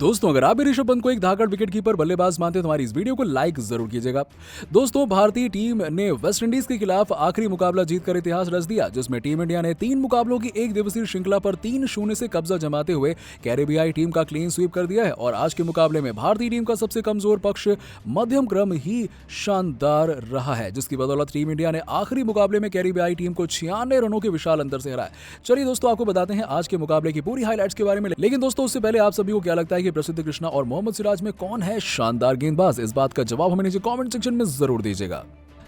दोस्तों, अगर आप भी ऋषभ पंत को एक धाकड़ विकेट कीपर बल्लेबाज मानते हैं तो हमारी इस वीडियो को लाइक जरूर कीजिएगा। दोस्तों, भारतीय टीम ने वेस्टइंडीज के खिलाफ आखिरी मुकाबला जीतकर इतिहास रच दिया, जिसमें टीम इंडिया ने 3 मुकाबलों की एक दिवसीय श्रृंखला पर 3-0 से कब्जा जमाते हुए कैरेबियाई टीम का क्लीन स्वीप कर दिया है। और आज के मुकाबले में भारतीय टीम का सबसे कमजोर पक्ष मध्यम क्रम ही शानदार रहा है, जिसकी बदौलत टीम इंडिया ने आखिरी मुकाबले में कैरेबियाई टीम को 96 रनों के विशाल अंतर से हराया। चलिए दोस्तों, आपको बताते हैं आज के मुकाबले की पूरी हाईलाइट्स के बारे में। लेकिन दोस्तों, उससे पहले आप सभी को क्या लगता है कि प्रसिद्ध कृष्णा और मोहम्मद सिराज में कौन है शानदार गेंदबाज? इस बात का जवाब हमें नीचे कमेंट सेक्शन में जरूर दीजिएगा।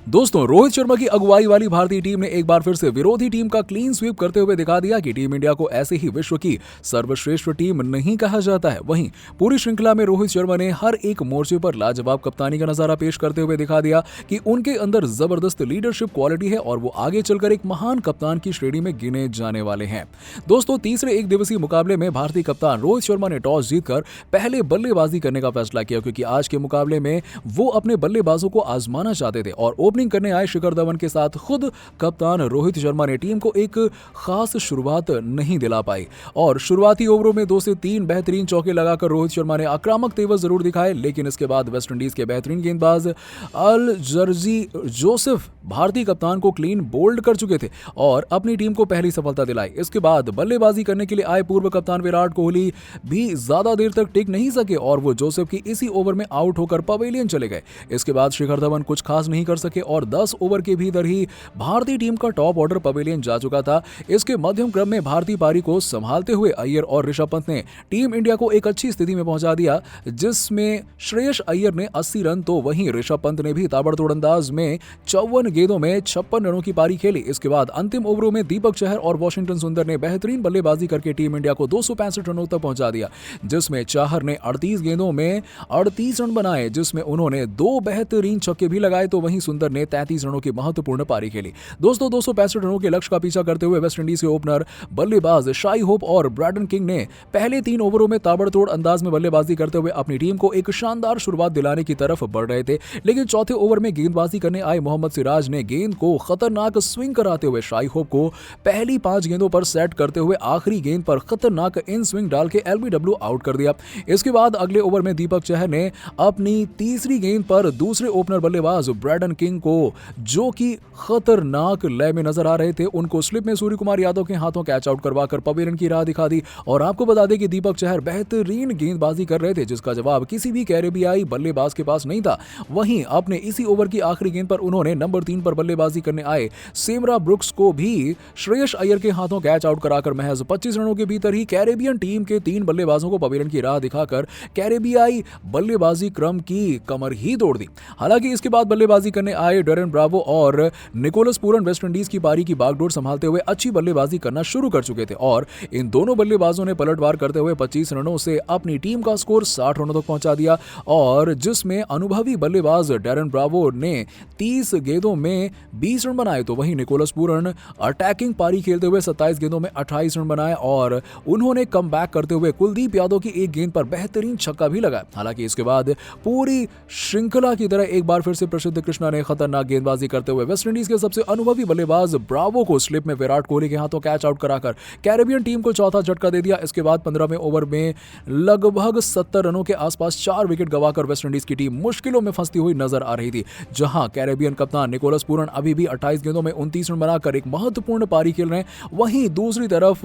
दोस्तों, रोहित शर्मा की अगुवाई वाली भारतीय टीम ने एक बार फिर से विरोधी टीम का क्लीन स्वीप करते हुए दिखा दिया कि टीम इंडिया को ऐसे ही विश्व की सर्वश्रेष्ठ टीम नहीं कहा जाता है। वहीं पूरी श्रृंखला में रोहित शर्मा ने हर एक मोर्चे पर लाजवाब कप्तानी का नजारा पेश करते हुए दिखा दिया कि उनके अंदर जबरदस्त लीडरशिप क्वालिटी है और वो आगे चलकर एक महान कप्तान की श्रेणी में गिने जाने वाले हैं। दोस्तों, तीसरे एक दिवसीय मुकाबले में भारतीय कप्तान रोहित शर्मा ने टॉस जीतकर पहले बल्लेबाजी करने का फैसला किया, क्योंकि आज के मुकाबले में वो अपने बल्लेबाजों को आजमाना चाहते थे। और ओपनिंग करने आए शिखर धवन के साथ खुद कप्तान रोहित शर्मा ने टीम को एक खास शुरुआत नहीं दिला पाई और शुरुआती ओवरों में 2 से 3 बेहतरीन चौके लगाकर रोहित शर्मा ने आक्रामक तेवर जरूर दिखाए। लेकिन इसके बाद वेस्टइंडीज के बेहतरीन गेंदबाज अल जर्जी जोसेफ भारतीय कप्तान को क्लीन बोल्ड कर चुके थे और अपनी टीम को पहली सफलता दिलाई। इसके बाद बल्लेबाजी करने के लिए आए पूर्व कप्तान विराट कोहली भी ज्यादा देर तक टिक नहीं सके और वो जोसेफ की इसी ओवर में आउट होकर पवेलियन चले गए। इसके बाद शिखर धवन कुछ खास नहीं कर सके और 10 ओवर के भीतर ही भारतीय टीम का टॉप ऑर्डर पवेलियन जा चुका था। इसके मध्यम क्रम में भारतीय पारी को संभालते हुए अय्यर और ऋषभ पंत ने टीम इंडिया को एक अच्छी स्थिति में पहुंचा दिया, जिसमें श्रेयस अय्यर ने 80 रन तो वहीं ऋषभ पंत ने भी ताबड़तोड़ अंदाज में 54 गेंदों में 56 रनों की पारी खेली। इसके बाद अंतिम ओवरों में दीपक चहर और वॉशिंगटन सुंदर ने बेहतरीन बल्लेबाजी करके टीम इंडिया को 265 रनों तक पहुंचा दिया, जिसमें चाहर ने 38 गेंदों में 38 रन बनाए, जिसमें उन्होंने 2 बेहतरीन छक्के भी लगाए तो वहीं सुंदर ने 33 रनों की महत्वपूर्ण पारी खेली। दोस्तों, 265 रनों के लक्ष्य का पीछा करते हुए वेस्टइंडीज के ओपनर बल्लेबाज शाई होप और ब्रैडन किंग ने पहले 3 ओवरों में ताबड़तोड़ अंदाज में बल्लेबाजी करते हुए अपनी टीम को एक शानदार शुरुआत दिलाने की तरफ बढ़ रहे थे। लेकिन चौथे ओवर में गेंदबाजी करने आए मोहम्मद सिराज ने गेंद को खतरनाक स्विंग कराते हुए शाई होप को पहली 5 गेंदों पर सेट करते हुए आखिरी गेंद पर खतरनाक इन स्विंग डाल के एलबीडब्ल्यू आउट कर दिया। इसके बाद अगले ओवर में दीपक चहर ने अपनी तीसरी गेंद पर दूसरे ओपनर बल्लेबाज ब्रैडन किंग को, जो कि खतरनाक लय में नजर आ रहे थे, उनको स्लिप में सूर्य कुमार यादव के हाथों कैच आउट करवाकर पवेलियन की राह दिखा दी। और आपको बता दें कि दीपक चहर बेहतरीन गेंदबाजी कर रहे थे, जिसका जवाब किसी भी कैरेबियाई बल्लेबाज के पास नहीं था। वहीं अपने इसी ओवर की आखिरी गेंद पर उन्होंने नंबर 3 पर बल्लेबाजी करने आए सेमरा ब्रुक्स को भी श्रेयस अय्यर के हाथों कैच आउट कराकर महज 25 रनों के भीतर ही कैरेबियन टीम के 3 बल्लेबाजों को पवेलियन की राह दिखाकर कैरेबियाई बल्लेबाजी क्रम की कमर ही तोड़ दी। हालांकि इसके बाद बल्लेबाजी करने आए डरेन ब्रावो और निकोलस पूरन वेस्टइंडीज की पारी की बागडोर संभालते हुए अच्छी बल्लेबाजी करना शुरू कर चुके थे और इन दोनों बल्लेबाजों ने पलटवार करते हुए 25 रनों से अपनी टीम का स्कोर 60 रनों तक पहुंचा दिया। और जिसमें अनुभवी बल्लेबाज डरेन ब्रावो ने 30 गेंदों में 20 रन बनाए तो वहीं निकोलस पूरन अटैकिंग पारी खेलते हुए 27 गेंदों में 28 रन बनाए और उन्होंने कमबैक करते हुए कुलदीप यादव की एक गेंद पर बेहतरीन छक्का भी लगाया। हालांकि इसके बाद पूरी श्रृंखला की तरह एक बार फिर से प्रसिद्ध कृष्णा ने खतरनाक गेंदबाजी करते हुए वेस्टइंडीज के सबसे अनुभवी बल्लेबाज ब्रावो को स्लिप में विराट कोहली के हाथों कैच आउट कराकर कैरेबियन टीम को चौथा झटका दे दिया। इसके बाद 15वें ओवर में लगभग 70 रनों के आसपास 4 विकेट गंवाकर वेस्टइंडीज की टीम मुश्किलों में फंसती हुई नजर आ रही थी, जहां कैरेबियन कप्तान निकोलस पूरन अभी भी 28 गेंदों में 29 रन बनाकर एक महत्वपूर्ण पारी खेल रहे हैं। वहीं दूसरी तरफ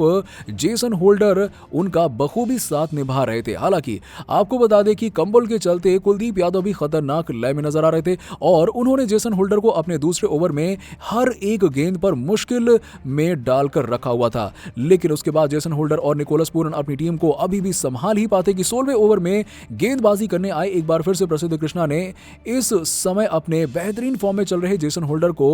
जेसन होल्डर उनका बखूबी साथ निभा रहे थे। हालांकि आपको बता दें कि कंबल के चलते कुलदीप यादव भी खतरनाक लय में नजर आ रहे थे और उन्होंने जेसन होल्डर को अपने दूसरे ओवर में हर एक गेंद पर मुश्किल में डालकर रखा हुआ था। लेकिन उसके बाद जेसन होल्डर और निकोलस पूरन अपनी टीम को अभी भी संभाल ही पाते कि 16वें ओवर में गेंदबाजी करने आए एक बार फिर से प्रसिद्ध कृष्णा ने इस समय अपने बेहतरीन फॉर्म में चल रहे जेसन होल्डर को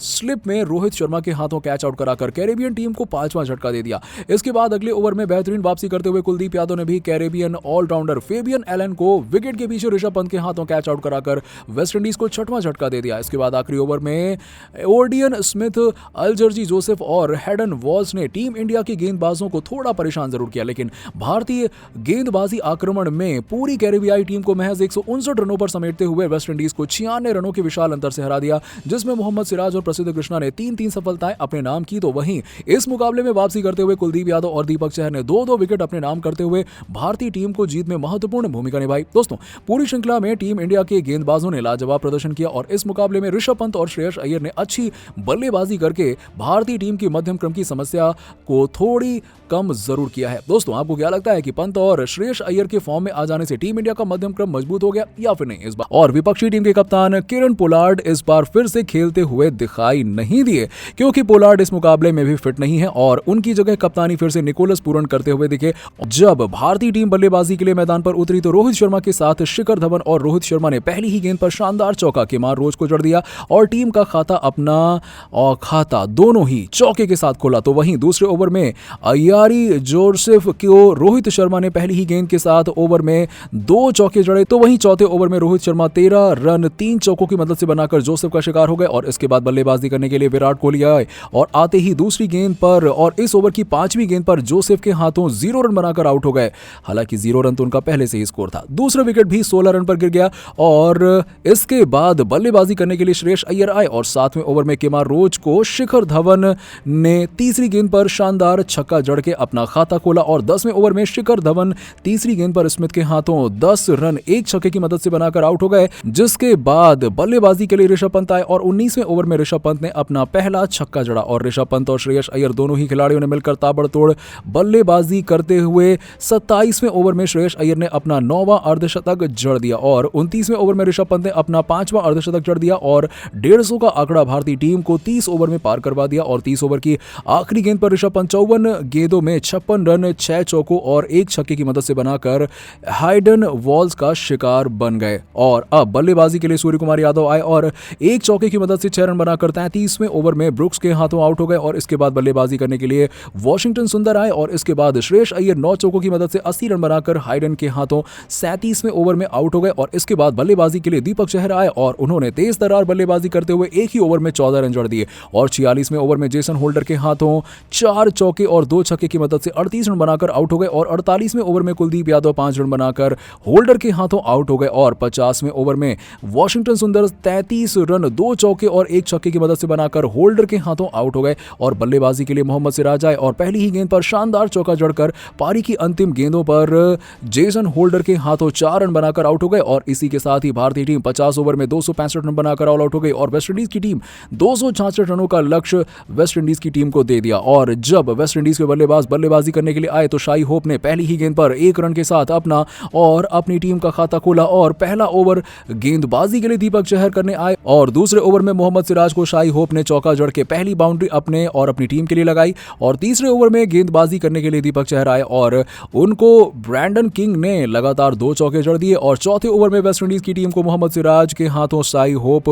स्लिप में रोहित शर्मा के हाथों कैच आउट कराकर कैरेबियन टीम को 5वां झटका दे दिया। इसके बाद अगले ओवर में बेहतरीन वापसी करते हुए कुलदीप यादव ने भी कैरेबियन ऑलराउंडर फेबियन एलन को विकेट के पीछे ऋषभ पंत के हाथों कैच आउट कराकर वेस्टइंडीज को 6वां 6वां झटका दे दिया। इसके बाद आखिरी ओवर में ओर्डियन स्मिथ, अल्जर्जी जोसेफ और हेडन वॉल्स ने टीम इंडिया के गेंदबाजों को थोड़ा परेशान जरूर किया, लेकिन भारतीय गेंदबाजी आक्रमण में पूरी कैरेबियाई टीम को महज 159 रनों पर समेटते हुए वेस्टइंडीज को 96 रनों के विशाल अंतर से हरा दिया, जिसमें मोहम्मद सिराज और प्रसिद्ध कृष्णा ने 3-3 सफलताएं अपने नाम की। तो वहीं इस मुकाबले में वापसी करते हुए कुलदीप यादव और दीपक चहर ने 2-2 विकेट अपने नाम करते हुए भारतीय टीम को जीत में महत्वपूर्ण भूमिका निभाई। दोस्तों, पूरी श्रृंखला में टीम इंडिया के गेंदबाजों ने लाजवाब प्रदर्शन किया और इस मुकाबले में ऋषभ पंत और श्रेयस अय्यर ने अच्छी बल्लेबाजी करके भारतीय टीम की मध्यम क्रम की समस्या को थोड़ी कम जरूर किया है। दोस्तों, आपको क्या लगता है कि पंत और श्रेयस अय्यर के फॉर्म में आ जाने से टीम इंडिया का मध्यम क्रम मजबूत हो गया या फिर नहीं? इस बार और विपक्षी टीम के कप्तान किरण पोलार्ड इस बार फिर से खेलते हुए दिखाई नहीं दिए, क्योंकि पोलार्ड इस मुकाबले में भी फिट नहीं है और उनकी जगह कप्तानी फिर से निकोलस पूरन करते हुए दिखे। जब भारतीय टीम बल्लेबाजी के लिए मैदान पर उतरी तो रोहित शर्मा के साथ शिखर धवन और रोहित शर्मा ने पहली ही गेंद पर शानदार चौका के मार रोज को जड़ दिया और टीम का खाता दोनों ही चौके के साथ खोला। तो वहीं दूसरे ओवर में अयारी जोसेफ को रोहित शर्मा ने पहली ही गेंद के साथ ओवर में 2 चौके जड़े। तो वहीं चौथे ओवर में रोहित शर्मा 13 रन 3 चौकों की मदद से बनाकर जोसेफ का शिकार हो गए और इसके बाद बल्लेबाजी करने के लिए विराट कोहली आए और आते ही दूसरी गेंद पर और इस ओवर की 5वीं गेंद पर जोसेफ के हाथों 0 रन बनाकर आउट हो गए। हालांकि 0 रन तो उनका पहले से ही स्कोर था। दूसरा विकेट भी 16 रन पर गिर गया और इसके बाद बल्लेबाजी करने के लिए श्रेयस अय्यर आए और 7वें ओवर में केमार रोच को शिखर धवन ने तीसरी गेंद पर शानदार छक्का जड़ के अपना खाता खोला और 10वें ओवर में शिखर धवन तीसरी गेंद पर स्मिथ के हाथों 10 रन 1 छक्के की मदद से बनाकर आउट हो गए, जिसके बाद बल्लेबाजी के लिए ऋषभ पंत आए और 19वें ओवर में ऋषभ पंत ने अपना पहला छक्का जड़ा और ऋषभ पंत और श्रेयस अय्यर दोनों ही खिलाड़ियों ने मिलकर ताबड़तोड़ बल्लेबाजी करते हुए 27वें ओवर में श्रेयस अय्यर ने अपना 9वां अर्धशतक जड़ दिया और 29वें ओवर में ऋषभ पंत ने अपना 5वां अर्धशतक जड़ दिया और 150 का आंकड़ा भारतीय टीम को 30 ओवर में पार करवा दिया और 30 ओवर की आखिरी गेंद पर ऋषभ पंत 54 गेंदों में 56 रन 6 चौकों और 1 छक्के की मदद से बनाकर हाइडन वॉल्स का शिकार बन गए। और अब बल्लेबाजी के लिए सूर्य कुमार यादव आए और 1 चौके की मदद से 6 रन बनाकर 33वें ओवर में ब्रुक्स के हाथों आउट हो गए और इसके बाद बल्लेबाजी करने के लिए वॉशिंगटन सुंदर आए और इसके बाद श्रेयस अय्यर 9 चौकों की मदद से 80 रन बनाकर हाइडन के हाथों 37वें ओवर में आउट हो गए और इसके बाद बल्लेबाजी के लिए दीपक चहर आए और उन्होंने तेज तर्रार बल्लेबाजी करते हुए एक ही ओवर में 14 रन जड़ दिए और 46वें ओवर में जेसन होल्डर के हाथों 4 चौके और 2 छक्के की मदद से 38 रन बनाकर आउट हो गए और 48वें ओवर में कुलदीप यादव 5 रन बनाकर होल्डर के हाथों आउट हो गए और 50वें ओवर में वॉशिंगटन सुंदर 33 रन 2 चौके और 1 छक्के की मदद से बनाकर होल्डर के हाथों आउट हो गए और बल्लेबाजी के लिए मोहम्मद सिराज आए और पहली ही गेंद पर शानदार चौका जड़कर पारी की अंतिम गेंदों पर जेसन होल्डर के हाथों 4 रन बनाकर आउट हो गए और इसी के साथ ही भारतीय टीम 50 ओवर में 265 रन बनाकर ऑल आउट हो गई और वेस्टइंडीज की टीम 266 रनों का लक्ष्य वेस्टइंडीज की टीम को दे दिया। और जब वेस्टइंडीज के बल्लेबाज बल्लेबाजी करने के लिए आए तो शाई होप ने पहली ही गेंद पर 1 रन के साथ अपना और अपनी टीम का खाता खोला और पहला ओवर गेंदबाजी के लिए दीपक चहर करने आए और दूसरे ओवर में मोहम्मद सिराज को शाई होप ने चौका जड़ के पहली बाउंड्री अपने और अपनी टीम के लिए लगाई और तीसरे ओवर में गेंदबाजी करने के लिए दीपक चहर आए और उनको ब्रैंडन किंग ने लगातार 2 चौके जड़ दिए और चौथे ओवर में वेस्टइंडीज की टीम को मोहम्मद सिराज के हाथों शाई होप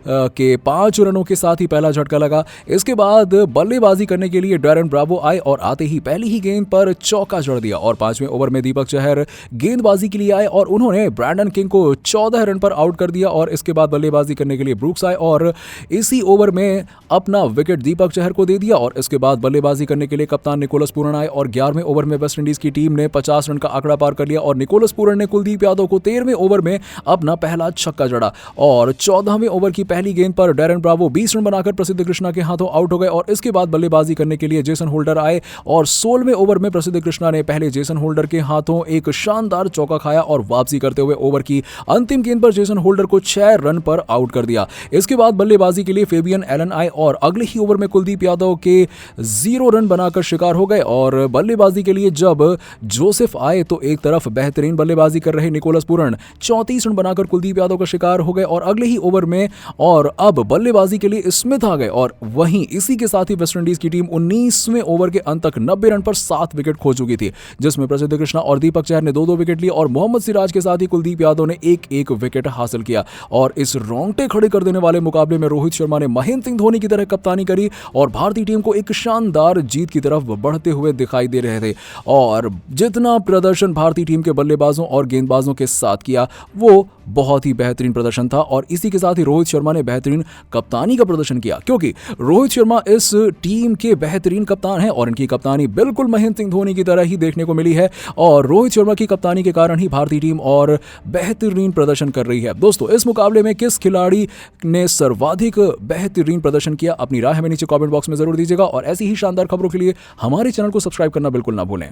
के 5 रनों के साथ ही पहला झटका लगा। इसके बाद बल्लेबाजी करने के लिए डैरेन ब्रावो आए और आते ही पहली ही गेंद पर चौका जड़ दिया और 5वें ओवर में दीपक चहर गेंदबाजी के लिए आए और उन्होंने ब्रैंडन किंग को 14 रन पर आउट कर दिया और इसके बाद बल्लेबाजी करने के लिए ब्रूक्स आए और इसी ओवर में अपना विकेट दीपक चहर को दे दिया और इसके बाद बल्लेबाजी करने के लिए कप्तान निकोलस पूरन आए और 11वें ओवर में वेस्टइंडीज की टीम ने 50 रन का आंकड़ा पार कर लिया और निकोलस पूरन ने कुलदीप यादव को 13वें ओवर में अपना पहला छक्का जड़ा और 14वें ओवर की पहली गेंद पर डैरेन ब्रावो 20 रन बनाकर प्रसिद्ध कृष्णा के हाथों आउट हो गए और इसके बाद बल्लेबाजी करने के लिए जेसन होल्डर आए और 16वें ओवर में प्रसिद्ध कृष्णा ने पहले जेसन होल्डर के हाथों एक शानदार चौका खाया और वापसी करते हुए ओवर की अंतिम गेंद पर जेसन होल्डर को 6 रन पर आउट कर दिया। इसके बाद बल्लेबाजी के लिए फेबियन एलन आए और अगले ही ओवर में कुलदीप यादव के 0 रन बनाकर शिकार हो गए और बल्लेबाजी के लिए जब जोसेफ आए तो एक तरफ बेहतरीन बल्लेबाजी कर रहे निकोलस पूरन 34 रन बनाकर कुलदीप यादव का शिकार हो गए और अगले ही ओवर में और अब बल्लेबाजी के लिए स्मिथ आ गए और वहीं इसी के साथ ही वेस्टइंडीज की टीम 19वें ओवर के अंत तक 90 रन पर 7 विकेट खो चुकी थी, जिसमें प्रसिद्ध कृष्णा और दीपक चहर ने 2-2 विकेट लिए और मोहम्मद सिराज के साथ ही कुलदीप यादव ने 1-1 विकेट हासिल किया। और इस रोंगटे खड़े कर देने वाले मुकाबले में रोहित शर्मा ने महेंद्र सिंह धोनी की तरह कप्तानी करी और भारतीय टीम को एक शानदार जीत की तरफ बढ़ते हुए दिखाई दे रहे थे और जितना प्रदर्शन भारतीय टीम के बल्लेबाजों और गेंदबाजों के साथ किया वो बहुत ही बेहतरीन प्रदर्शन था और इसी के साथ ही रोहित शर्मा ने बेहतरीन कप्तानी का प्रदर्शन किया, क्योंकि रोहित शर्मा इस टीम के बेहतरीन कप्तान हैं और इनकी कप्तानी बिल्कुल महेंद्र सिंह धोनी की तरह ही देखने को मिली है और रोहित शर्मा की कप्तानी के कारण ही भारतीय टीम और बेहतरीन प्रदर्शन कर रही है। दोस्तों, इस मुकाबले में किस खिलाड़ी ने सर्वाधिक बेहतरीन प्रदर्शन किया, अपनी राय हमें नीचे कमेंट बॉक्स में जरूर दीजिएगा और ऐसी ही शानदार खबरों के लिए हमारे चैनल को सब्सक्राइब करना बिल्कुल ना भूलें।